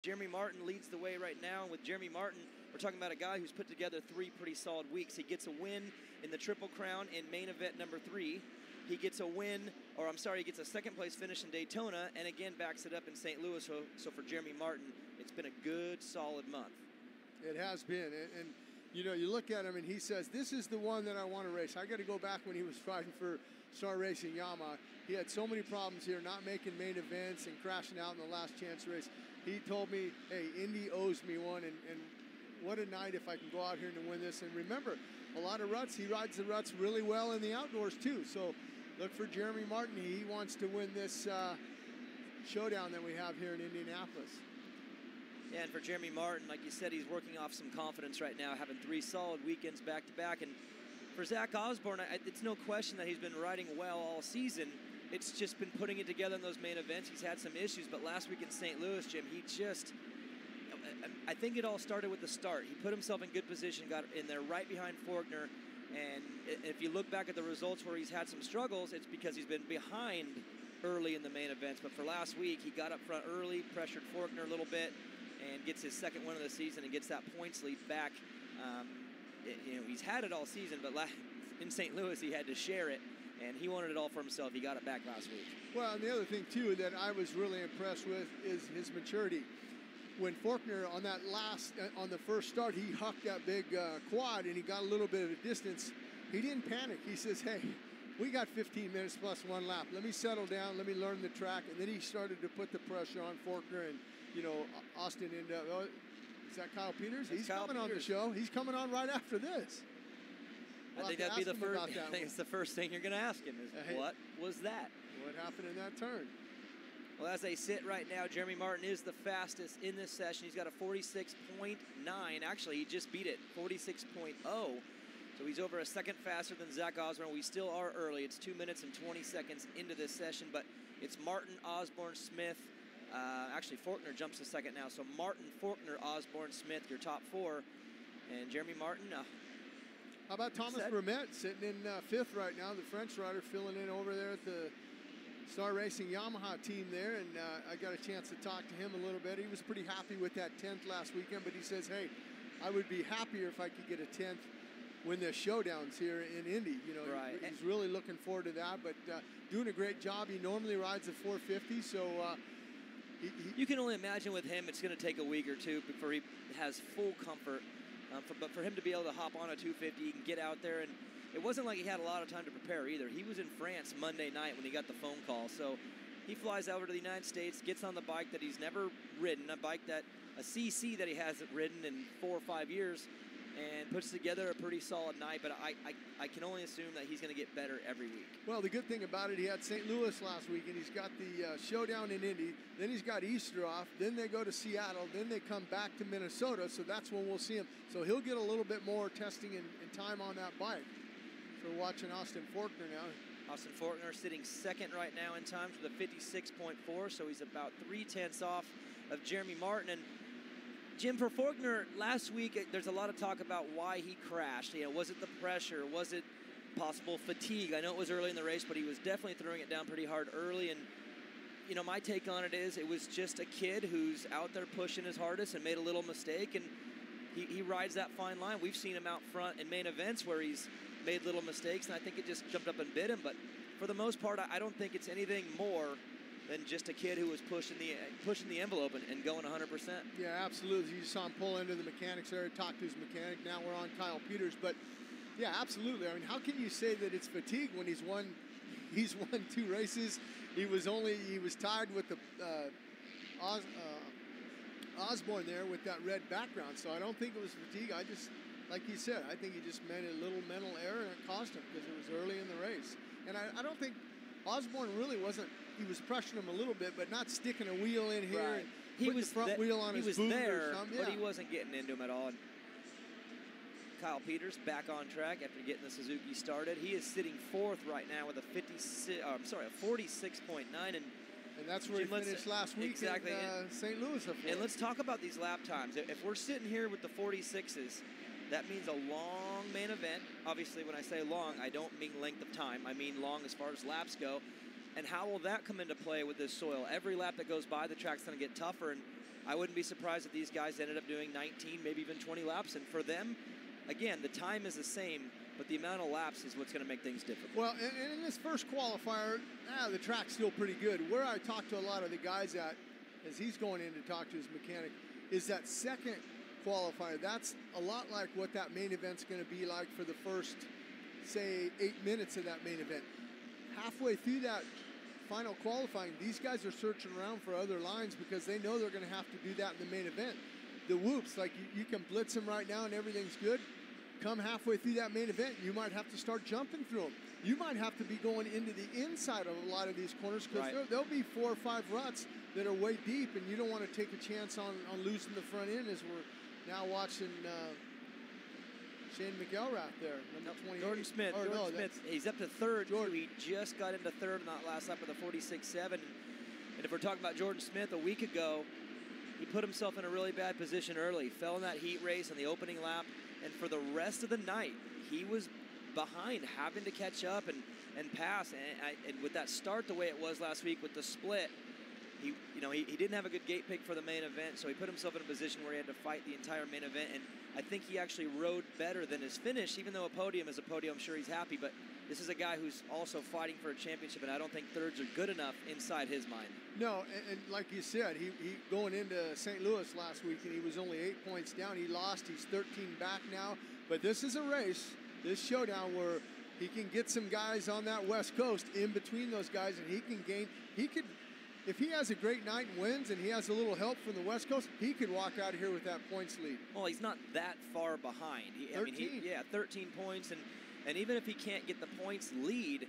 Jeremy Martin leads the way right now. And with Jeremy Martin, we're talking about a guy who's put together 3 pretty solid weeks. He gets a win in the Triple Crown in main event number 3. He gets a win, or I'm sorry, he gets a second place finish in Daytona, and again backs it up in St. Louis. So for Jeremy Martin, it's been a good, solid month. It has been, and you know, you look at him and he says, this is the one that I want to race. I got to go back when he was fighting for Star Racing Yamaha. He had so many problems here, not making main events and crashing out in the last chance race. He told me, hey, Indy owes me one, and what a night if I can go out here and win this. And remember, a lot of ruts, he rides the ruts really well in the outdoors too. So look for Jeremy Martin. He wants to win this showdown that we have here in Indianapolis. Yeah, and for Jeremy Martin, like you said, he's working off some confidence right now, having 3 solid weekends back-to-back. And for Zach Osborne, it's no question that he's been riding well all season. It's just been putting it together in those main events. He's had some issues, but last week in St. Louis, Jim, he just, I think it all started with the start. He put himself in good position, got in there right behind Faulkner, and if you look back at the results where he's had some struggles, it's because he's been behind early in the main events. But for last week, he got up front early, pressured Faulkner a little bit, and gets his second win of the season and gets that points lead back. You know, he's had it all season, but in St. Louis, he had to share it. And he wanted it all for himself. He got it back last week. Well, and the other thing, too, that I was really impressed with is his maturity. When Faulkner, on that on the first start, he hucked that big quad and he got a little bit of a distance. He didn't panic. He says, hey, we got 15 minutes plus 1 lap. Let me settle down. Let me learn the track. And then he started to put the pressure on Faulkner, and, you know, Austin ended up, is that Kyle Peters? He's coming on the show. He's coming on right after this. I think that'd be the first. I think it's the first thing you're going to ask him is, what was that? What happened in that turn? Well, as they sit right now, Jeremy Martin is the fastest in this session. He's got a 46.9. Actually, he just beat it, 46.0. So he's over a second faster than Zach Osborne. We still are early. It's 2 minutes and 20 seconds into this session, but it's Martin, Osborne, Smith. Actually, Faulkner jumps to second now. So Martin, Faulkner, Osborne, Smith, your top 4. And Jeremy Martin. How about Thomas Vermette sitting in 5th right now, the French rider filling in over there at the Star Racing Yamaha team there, and I got a chance to talk to him a little bit. He was pretty happy with that 10th last weekend, but he says, hey, I would be happier if I could get a 10th when the showdowns here in Indy. You know, right. He's really looking forward to that, but doing a great job. He normally rides a 450, so you can only imagine with him it's going to take a week or two before he has full comfort. But for him to be able to hop on a 250 and get out there, and it wasn't like he had a lot of time to prepare either. He was in France Monday night when he got the phone call. So he flies over to the United States, gets on the bike that he's never ridden, a CC that he hasn't ridden in 4 or 5 years, and puts together a pretty solid night. But I can only assume that he's going to get better every week. Well, the good thing about it, he had St. Louis last week, and he's got the showdown in Indy. Then he's got Easter off. Then they go to Seattle. Then they come back to Minnesota. So that's when we'll see him. So he'll get a little bit more testing and time on that bike. So we're watching Austin Faulkner now. Austin Faulkner sitting second right now in times with a 56.4. So he's about 0.3 off of Jeremy Martin. And Jim, for Faulkner, last week, there's a lot of talk about why he crashed. You know, was it the pressure? Was it possible fatigue? I know it was early in the race, but he was definitely throwing it down pretty hard early. And, you know, my take on it is it was just a kid who's out there pushing his hardest and made a little mistake, and he rides that fine line. We've seen him out front in main events where he's made little mistakes, and I think it just jumped up and bit him. But for the most part, I don't think it's anything more than just a kid who was pushing the envelope and going 100%. Yeah, absolutely. You saw him pull into the mechanics area, talk to his mechanic. Now we're on Kyle Peters. But, yeah, absolutely. I mean, how can you say that it's fatigue when he's won 2 races? He was tied with the Osborne there with that red background. So I don't think it was fatigue. Like you said, I think he just made a little mental error, and it cost him because it was early in the race. And I don't think Osborne really wasn't. He was pressuring him a little bit, but not sticking a wheel in here. Right. And putting the front wheel on his boot or something. But he wasn't getting into him at all. And Kyle Peters back on track after getting the Suzuki started. He is sitting 4th right now with a 46.9, and that's where he finished last week exactly. in St. Louis. And let's talk about these lap times. If we're sitting here with the 46s, that means a long main event. Obviously, when I say long, I don't mean length of time. I mean long as far as laps go. And how will that come into play with this soil? Every lap that goes by, the track's going to get tougher. And I wouldn't be surprised if these guys ended up doing 19, maybe even 20 laps. And for them, again, the time is the same, but the amount of laps is what's going to make things difficult. Well, and in this first qualifier, the track's still pretty good. Where I talked to a lot of the guys at, as he's going in to talk to his mechanic, is that second qualifier. That's a lot like what that main event's going to be like for the first, say, 8 minutes of that main event. Halfway through that final qualifying, these guys are searching around for other lines because they know they're going to have to do that in the main event. The whoops, like you can blitz them right now and everything's good. Come halfway through that main event, you might have to start jumping through them. You might have to be going into the inside of a lot of these corners because there'll be 4 or 5 ruts that are way deep, and you don't want to take a chance on losing the front end, as we're now watching Shane McElrath there, number 28. Jordan Smith. He's up to third. He just got into third in that last lap with a 46.7. And if we're talking about Jordan Smith, a week ago, he put himself in a really bad position early. Fell in that heat race on the opening lap, and for the rest of the night, he was behind, having to catch up and pass. And with that start the way it was last week with the split, he didn't have a good gate pick for the main event, so he put himself in a position where he had to fight the entire main event. And I think he actually rode better than his finish. Even though a podium is a podium, I'm sure he's happy. But this is a guy who's also fighting for a championship, and I don't think thirds are good enough inside his mind. No, and like you said, he going into St. Louis last week, and he was only 8 points down. He lost. He's 13 back now. But this is a race, this showdown, where he can get some guys on that West Coast in between those guys, and he can gain. He could. If he has a great night and wins and he has a little help from the West Coast, he could walk out of here with that points lead. Well, he's not that far behind. 13. 13 points. And even if he can't get the points lead,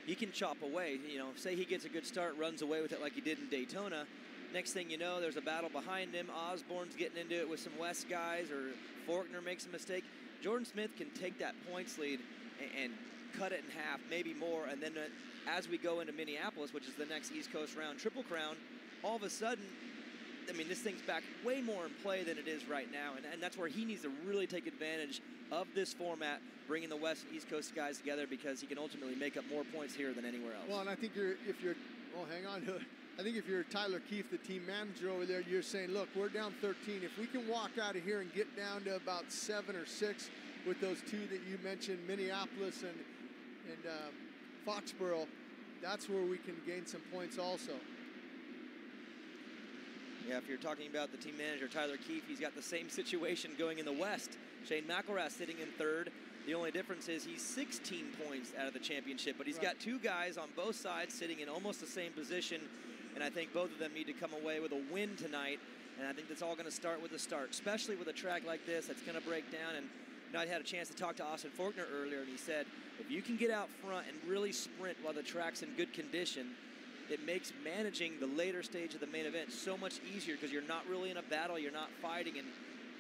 he can chop away. Say he gets a good start, runs away with it like he did in Daytona. Next thing you know, there's a battle behind him. Osborne's getting into it with some West guys, or Faulkner makes a mistake. Jordan Smith can take that points lead and cut it in half, maybe more, and then as we go into Minneapolis, which is the next East Coast round, Triple Crown, all of a sudden, this thing's back way more in play than it is right now, and that's where he needs to really take advantage of this format, bringing the West and East Coast guys together, because he can ultimately make up more points here than anywhere else. Well, and I think I think if you're Tyler Keefe, the team manager over there, you're saying, look, we're down 13. If we can walk out of here and get down to about 7 or 6 with those 2 that you mentioned, Minneapolis and Foxborough, that's where we can gain some points also. Yeah, if you're talking about the team manager, Tyler Keefe, he's got the same situation going in the West. Shane McElrath sitting in third. The only difference is he's 16 points out of the championship, but he's got 2 guys on both sides sitting in almost the same position, and I think both of them need to come away with a win tonight, and I think that's all going to start with a start, especially with a track like this that's going to break down. And I had a chance to talk to Austin Faulkner earlier, and he said, if you can get out front and really sprint while the track's in good condition, it makes managing the later stage of the main event so much easier, because you're not really in a battle, you're not fighting, and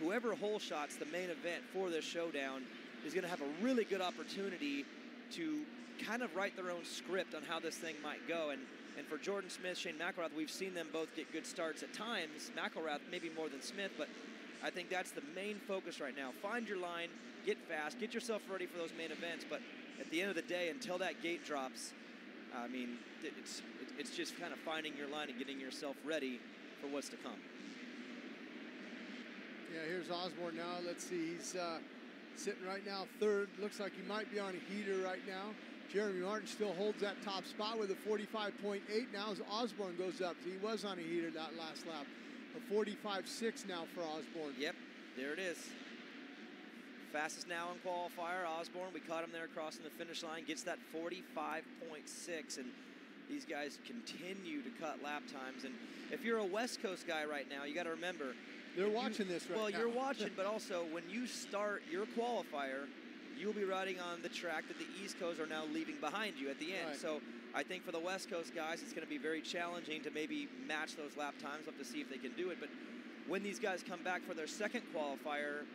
whoever hole shots the main event for this showdown is going to have a really good opportunity to kind of write their own script on how this thing might go. And for Jordan Smith, Shane McElrath, we've seen them both get good starts at times. McElrath maybe more than Smith, but I think that's the main focus right now. Find your line, get fast, get yourself ready for those main events. But at the end of the day, until that gate drops, it's just kind of finding your line and getting yourself ready for what's to come. Yeah, here's Osborne now. Let's see, he's sitting right now third. Looks like he might be on a heater right now. Jeremy Martin still holds that top spot with a 45.8. Now as Osborne goes up, he was on a heater that last lap. A 45.6 now for Osborne. Yep, there it is. Fastest now in qualifier, Osborne. We caught him there crossing the finish line. Gets that 45.6, and these guys continue to cut lap times. And if you're a West Coast guy right now, you got to remember, they're watching this right now. Well, you're watching, but also when you start your qualifier, you'll be riding on the track that the East Coast are now leaving behind you at the end. Right. So I think for the West Coast guys, it's going to be very challenging to maybe match those lap times. We'll have to see if they can do it. But when these guys come back for their second qualifier,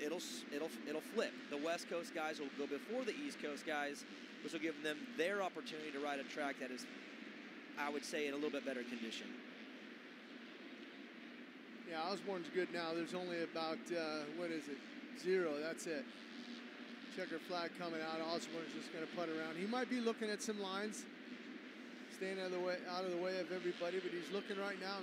it'll flip. The West Coast guys will go before the East Coast guys, which will give them their opportunity to ride a track that is, I would say, in a little bit better condition. Yeah, Osborne's good now. There's only about, 0. That's it. Checker flag coming out. Osborne's just going to putt around. He might be looking at some lines, staying out of the way of everybody, but he's looking right now.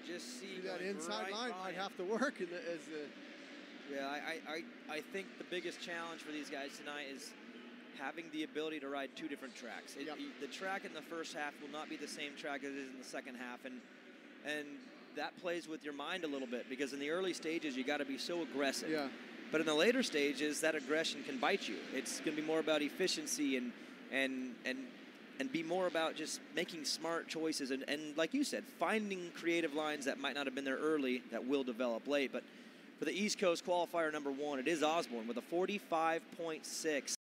just see that inside line might have to work as the. Yeah, I think the biggest challenge for these guys tonight is having the ability to ride two different tracks. The track in the first half will not be the same track as it is in the second half, and that plays with your mind a little bit, because in the early stages you got to be so aggressive. Yeah. But in the later stages, that aggression can bite you. It's going to be more about efficiency and be more about just making smart choices and like you said, finding creative lines that might not have been there early that will develop late. But for the East Coast qualifier number 1, it is Osborne with a 45.6.